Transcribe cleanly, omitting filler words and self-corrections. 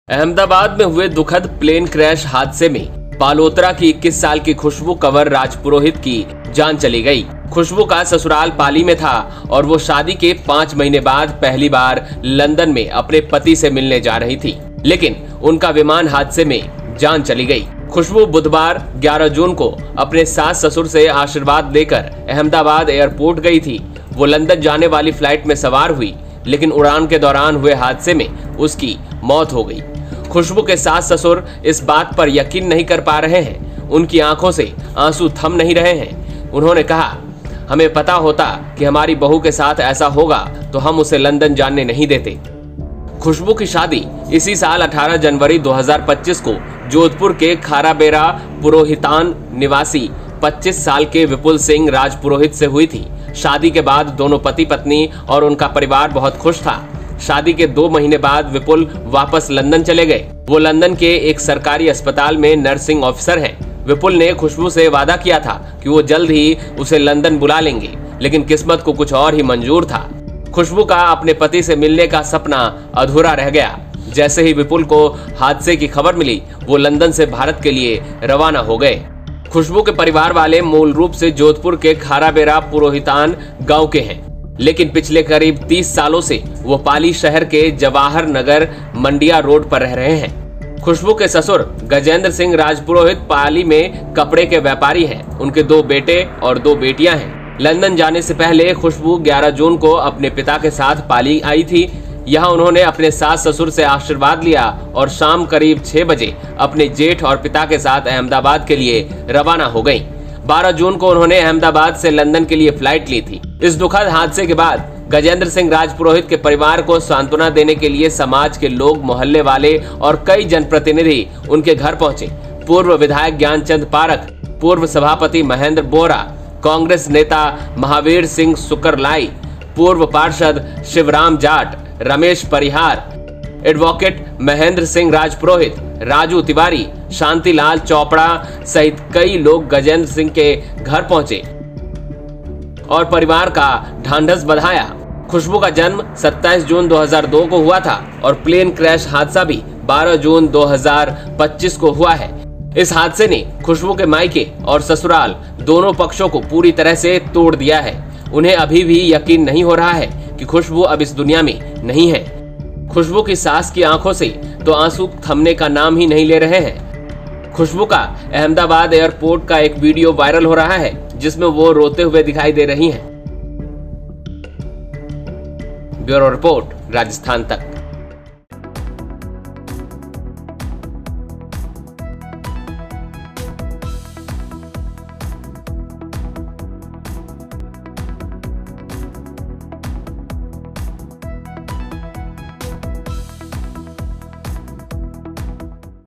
अहमदाबाद में हुए दुखद प्लेन क्रैश हादसे में बालोतरा की 21 साल की खुशबू कंवर राजपुरोहित की जान चली गई। खुशबू का ससुराल पाली में था और वो शादी के 5 महीने बाद पहली बार लंदन में अपने पति से मिलने जा रही थी, लेकिन उनका विमान हादसे में जान चली गई। खुशबू बुधवार 11 जून को अपने सास ससुर से आशीर्वाद लेकर अहमदाबाद एयरपोर्ट गई थी। वो लंदन जाने वाली फ्लाइट में सवार हुई, लेकिन उड़ान के दौरान हुए हादसे में उसकी मौत हो गई। खुशबू के सास ससुर इस बात पर यकीन नहीं कर पा रहे हैं। उनकी आंखों से आंसू थम नहीं रहे हैं। उन्होंने कहा, हमें पता होता कि हमारी बहू के साथ ऐसा होगा तो हम उसे लंदन जाने नहीं देते। खुशबू की शादी इसी साल 18 जनवरी 2025 को जोधपुर के खाराबेरा पुरोहितान निवासी 25 साल के विपुल सिंह राजपुरोहित से हुई थी। शादी के बाद दोनों पति पत्नी और उनका परिवार बहुत खुश था। शादी के 2 महीने बाद विपुल वापस लंदन चले गए। वो लंदन के एक सरकारी अस्पताल में नर्सिंग ऑफिसर हैं। विपुल ने खुशबू से वादा किया था कि वो जल्द ही उसे लंदन बुला लेंगे, लेकिन किस्मत को कुछ और ही मंजूर था। खुशबू का अपने पति से मिलने का सपना अधूरा रह गया। जैसे ही विपुल को हादसे की खबर मिली, वो लंदन से भारत के लिए रवाना हो गए। खुशबू के परिवार वाले मूल रूप से जोधपुर के खाराबेरा पुरोहितान गांव के हैं, लेकिन पिछले करीब 30 सालों से वो पाली शहर के जवाहर नगर मंडिया रोड पर रह रहे हैं। खुशबू के ससुर गजेंद्र सिंह राजपुरोहित पाली में कपड़े के व्यापारी हैं। उनके 2 बेटे और 2 बेटियां हैं। लंदन जाने से पहले खुशबू 11 जून को अपने पिता के साथ पाली आई थी। यहाँ उन्होंने अपने सास ससुर से आशीर्वाद लिया और शाम करीब 6 बजे अपने जेठ और पिता के साथ अहमदाबाद के लिए रवाना हो गयी। 12 जून को उन्होंने अहमदाबाद से लंदन के लिए फ्लाइट ली थी। इस दुखद हादसे के बाद गजेंद्र सिंह राजपुरोहित के परिवार को सांत्वना देने के लिए समाज के लोग, मोहल्ले वाले और कई जनप्रतिनिधि उनके घर पहुंचे। पूर्व विधायक ज्ञानचंद पारख, पूर्व सभापति महेंद्र बोरा, कांग्रेस नेता महावीर सिंह सुकरलाई, पूर्व पार्षद शिवराम जाट, रमेश परिहार, एडवोकेट महेंद्र सिंह राजपुरोहित, राजू तिवारी, शांतिलाल चोपड़ा सहित कई लोग गजेंद्र सिंह के घर पहुंचे और परिवार का ढांढस बंधाया। खुशबू का जन्म 27 जून 2002 को हुआ था और प्लेन क्रैश हादसा भी 12 जून 2025 को हुआ है। इस हादसे ने खुशबू के मायके और ससुराल दोनों पक्षों को पूरी तरह से तोड़ दिया है। उन्हें अभी भी यकीन नहीं हो रहा है कि खुशबू अब इस दुनिया में नहीं है। खुशबू की सास की आंखों से तो आंसू थमने का नाम ही नहीं ले रहे हैं। खुशबू का अहमदाबाद एयरपोर्ट का एक वीडियो वायरल हो रहा है, जिसमें वो रोते हुए दिखाई दे रही हैं। ब्यूरो रिपोर्ट, राजस्थान तक।